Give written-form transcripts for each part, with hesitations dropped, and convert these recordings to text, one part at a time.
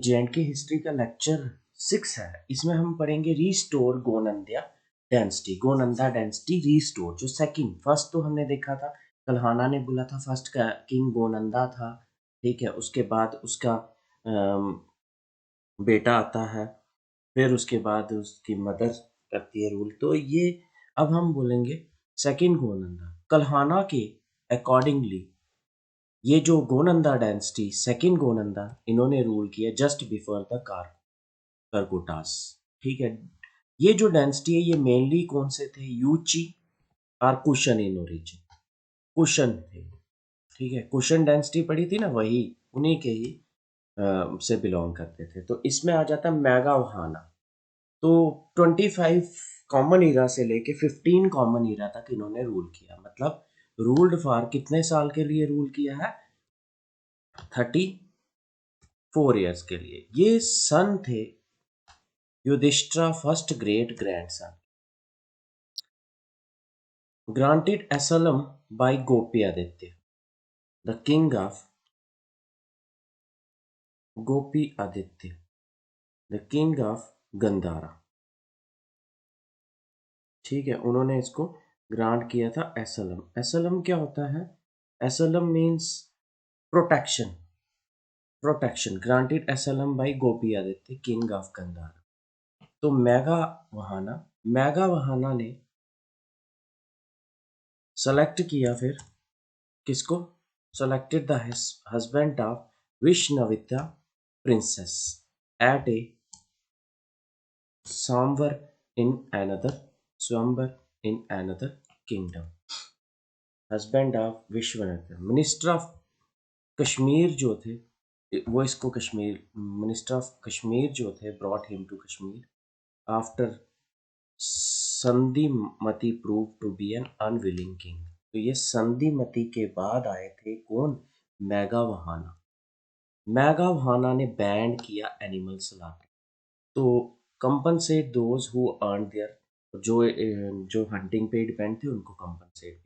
J&K history का lecture 6 है। इसमें हम पढ़ेंगे रीस्टोर गोनंदा डेंसिटी रीस्टोर। जो सेकंड, फर्स्ट तो हमने देखा था, कल्हाना ने बोला था फर्स्ट का किंग गोनंदा था, ठीक है। उसके बाद उसका बेटा आता है, फिर उसके बाद उसकी मदर करती है रूल। तो ये अब हम बोलेंगे सेकंड गोनंदा। कल्हाना के अकॉर्डिंगली ये जो गोनंदा डायनेस्टी, सेकंड गोनंदा, इन्होंने रूल किया जस्ट बिफोर द करकोटास, ठीक है। ये जो डायनेस्टी है ये मेनली कौन से थे? यूची और कुशन इन ओरिजिन, कुशन थे, ठीक है। कुशन डायनेस्टी पढ़ी थी ना, वही उन्हीं के ही से बिलोंग करते थे। तो इसमें आ जाता है मेगावहाना। तो 25 कॉमन ईरा से लेके 15 कॉमन ईरा तक इन्होंने रूल किया। मतलब रूल्ड फॉर कितने साल के लिए रूल किया है? 34 ईयर्स के लिए। ये सन थे Yudhishthira first great grandson. Granted Aslam by Gopi Aditya, the king of Gopi Aditya, the king of Gandhara, ठीक है। उन्होंने इसको ग्रांट किया था असलम। असलम क्या होता है? Asylum means protection, protection. Granted Aslam by Gopi Aditya, king of Gandhara. तो मेगा वहाना ने सेलेक्ट किया फिर किसको? Selected the husband of Vishnavita princess at a swayamvar in another, swayamvar in another kingdom. Husband of Vishwanath, minister of Kashmir जो थे, वो इसको कश्मीर, मिनिस्टर ऑफ कश्मीर जो थे, brought him to Kashmir after Sandhimati prove to be an unwilling king. तो ये संधिमति के बाद आए थे कौन? मेगावहाना। मेगावहाना ने बैन किया एनिमल स्लॉटर। तो compensate those who earn there, जो हंटिंग पे डिपेंड थे उनको कंपनसेट।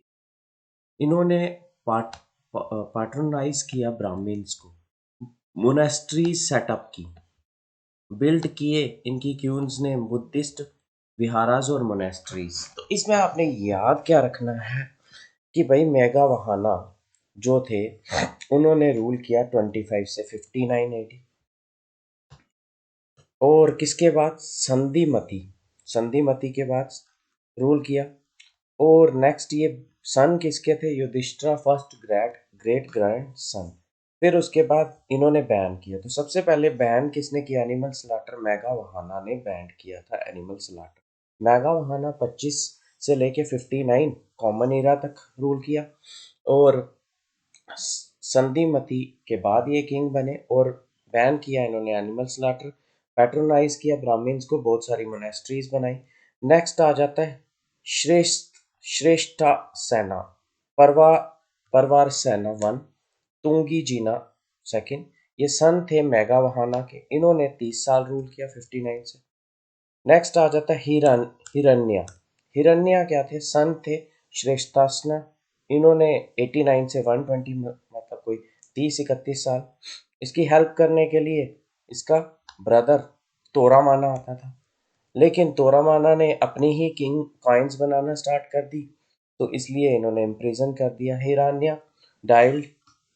इन्होंने पार्टनाइज किया ब्राह्मण्स को, मोनेस्ट्री सेटअप की, बिल्ड किए इनकी क्यून्स ने बुद्धिस्ट विहाराज और मोनेस्ट्रीज। तो इसमें आपने याद क्या रखना है कि भाई मेगावहाना जो थे उन्होंने रूल किया 25 से 59 एडी। और किसके बाद? संधिमति, संधिमति के बाद रूल किया। और नेक्स्ट ये सन किसके थे? Yudhishthira first great grand son. फिर उसके बाद इन्होंने बैन किया। तो सबसे पहले बैन किसने किया एनिमल स्लॉटर? मेगावहाना ने बैन किया था एनिमल स्लॉटर। मेगावहाना 25 से लेके 59 कॉमन ईरा तक रूल किया। और संधिमति के बाद ये किंग बने और बैन किया इन्होंने एनिमल स्लॉटर, पैट्रोनाइज किया ब्राह्मण्स को, बहुत सारी मोनेस्ट्रीज बनाई। नेक्स्ट आ जाता है श्रेष्ठा सेना, परवार सेना वन, तुंगी जीना सेकंड। ये सन थे मेगावहाना के, इन्होंने 30 साल रूल किया 59 से। नेक्स्ट आ जाता है हिरण्या। हिरण्या क्या थे? सन थे श्रेष्ठासना, इन्होंने 89 से 120, मतलब कोई 30-31 साल। इसकी हेल्प करने के लिए इसका ब्रदर तोरामाना आता था, लेकिन तोरामाना ने अपनी ही किंग कॉइन्स बनाना स्टार्ट कर दी, तो इसलिए इन्होंने इम्प्रिजन कर दिया। हिरण्या डाइल्ड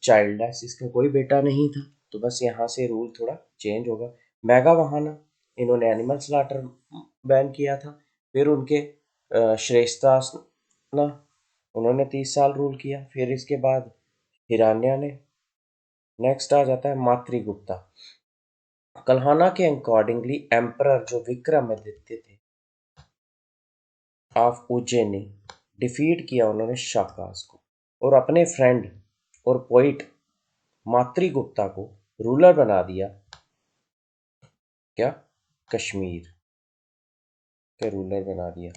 चाइल्डलेस, इसका कोई बेटा नहीं था, तो बस यहाँ से रूल थोड़ा चेंज होगा। मेगावहाना, इन्होंने एनिमल स्लॉटर बैन किया था। फिर उनके श्रेष्ठासना, उन्होंने 30 साल रूल किया। फिर इसके बाद हिरण्या ने। नेक्स्ट आ जाता है मातृगुप्ता। कल्हाना के अकॉर्डिंगली एम्परर जो विक्रमादित्य थे ऑफ उज्जैनी, डिफीट किया उन्होंने शाकास को, और अपने फ्रेंड और पोइट मातृगुप्ता को रूलर बना दिया। क्या? कश्मीर के रूलर बना दिया।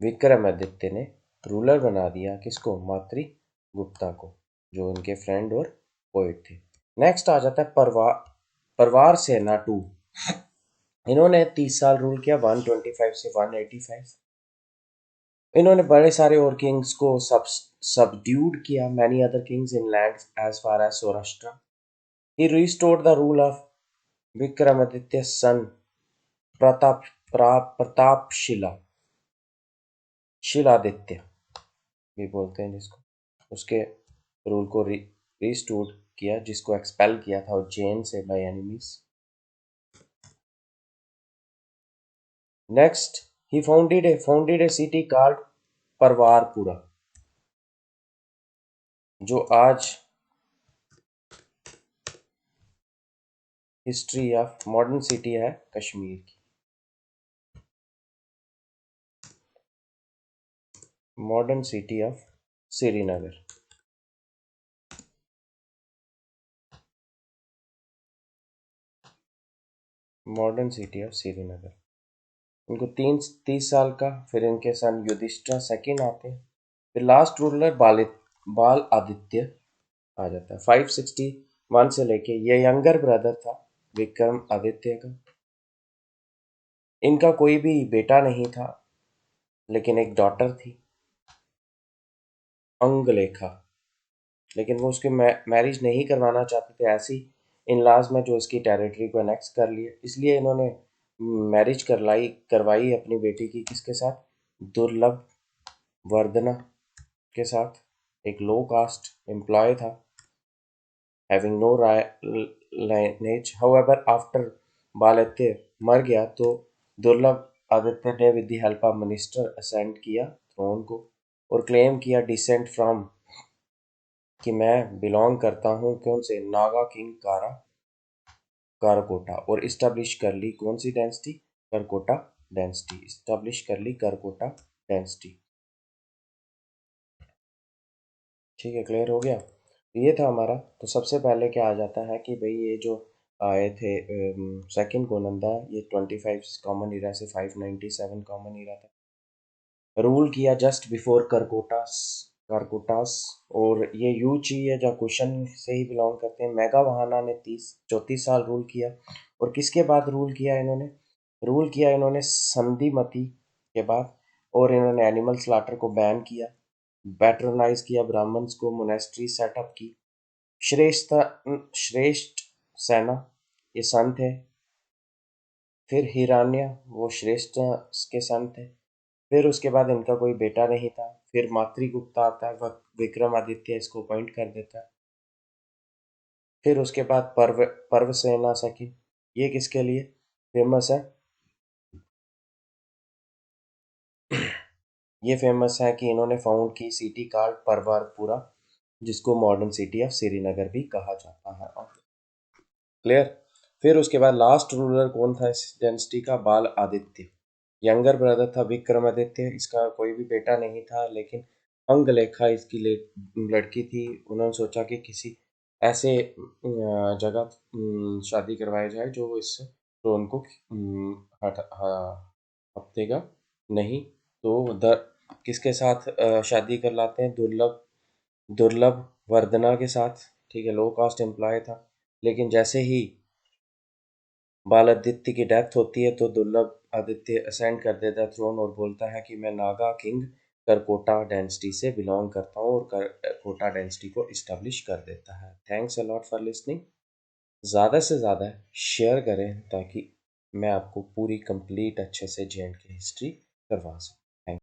विक्रमादित्य ने रूलर बना दिया किसको? मातृगुप्ता को, जो उनके फ्रेंड और पोइट थे। नेक्स्ट आ जाता है परवार सेना टू। इन्होंने 30 साल रूल किया 125 से 185। इन्होंने बड़े सारे और किंग्स को सबड्यूड किया, many other kings in land as far as Saurashtra. He restored the rule of Vikramaditya son Pratap Pratapshila Shiladitya भी बोलते हैं जिसको, उसके रूल को रिस्टोर किया, जिसको एक्सपेल किया था उज्जैन से by enemies. Next, he founded a city called Pravarapura, जो आज हिस्ट्री ऑफ मॉडर्न सिटी है कश्मीर की। Modern city of Srinagar. Modern city of Srinagar. इनको 30 साल का, फिर इनके सन युधिष्ठिर सेकंड आते हैं, फिर लास्ट रूलर बाल आदित्य आ जाता है 561 से लेके। ये यंगर ब्रदर था विक्रम आदित्य का। इनका कोई भी बेटा नहीं था, लेकिन एक डॉटर थी अंगलेखा, लेकिन वो उसके मैरिज नहीं करवाना चाहते थे, ऐसी इन लॉज में जो इसकी टेरिटरी को अनेक्स कर लिए, इसलिए इन्होंने मैरिज करवाई अपनी बेटी की, किसके साथ, दुर्लभ वर्धना के साथ। एक लो कास्ट एम्प्लॉय था, having no lineage. However, after Baladitya मर गया तो दुर्लभ आदित्य ने with the help of minister ascend किया थ्रोन को, और क्लेम किया डिसेंट फ्रॉम, कि मैं बिलोंग करता हूँ कौन से, नागा किंग कारकोटा, और इस्टेब्लिश कर ली कौन सी डेंसिटी, करकोटा डेंसिटी, इस्टेब्लिश कर ली करकोटा डेंसिटी। ठीक है, क्लियर हो गया। ये था हमारा। तो सबसे पहले क्या आ जाता है कि भाई ये जो आए थे सेकंड गोनंदा, ये 25 कॉमन ईरा से 597 कॉमन ईरा था। रूल किया जस्ट बिफोर करकोटास, और ये यूची है जो क्वेश्चन से ही बिलोंग करते हैं। मेगा वहाना ने 34 साल रूल किया। और किसके बाद रूल किया इन्होंने, संधिमती के बाद। और इन्होंने एनिमल स्लाटर को बैन किया, पैट्रोनाइज किया ब्राह्मण्स को, मोनेस्ट्री सेटअप की। श्रेष्ठ सेना ये सन थे। फिर हिरण्य वो श्रेष्ठ के सन थे। फिर उसके बाद इनका कोई बेटा नहीं था। फिर मातृगुप्ता आता है, वह विक्रमादित्य इसको अपॉइंट कर देता है। फिर उसके बाद पर्वसेना सेकंड, ये किसके लिए फेमस है, ये फेमस है कि इन्होंने फाउंड की सिटी कॉल्ड परवारपुरा, जिसको मॉडर्न सिटी ऑफ श्रीनगर भी कहा जाता है। क्लियर। फिर उसके बाद लास्ट रूलर कौन था इस डायनेस्टी का, बाल आदित्य। यंगर ब्रदर था विक्रमादित्य, इसका कोई भी बेटा नहीं था, लेकिन अंगलेखा इसकी लड़की थी। उन्होंने सोचा कि किसी ऐसे जगह शादी करवाई जाए जो इस ट्रोन को हफ्तेगा नहीं। तो किसके साथ शादी कर लाते हैं, दुर्लभ वर्धना के साथ। ठीक है, लो कास्ट एम्प्लॉय था। लेकिन जैसे ही बालादित्य की डेथ होती है तो दुर्लभ आदित्य असेंड कर देता है थ्रोन, और बोलता है कि मैं नागा किंग करकोटा डेंसिटी से बिलोंग करता हूँ, और करकोटा डेंसिटी को इस्टेब्लिश कर देता है। Thanks a lot for listening. ज़्यादा से ज़्यादा शेयर करें ताकि मैं आपको पूरी कंप्लीट अच्छे से जे एंड के हिस्ट्री करवा सकूँ।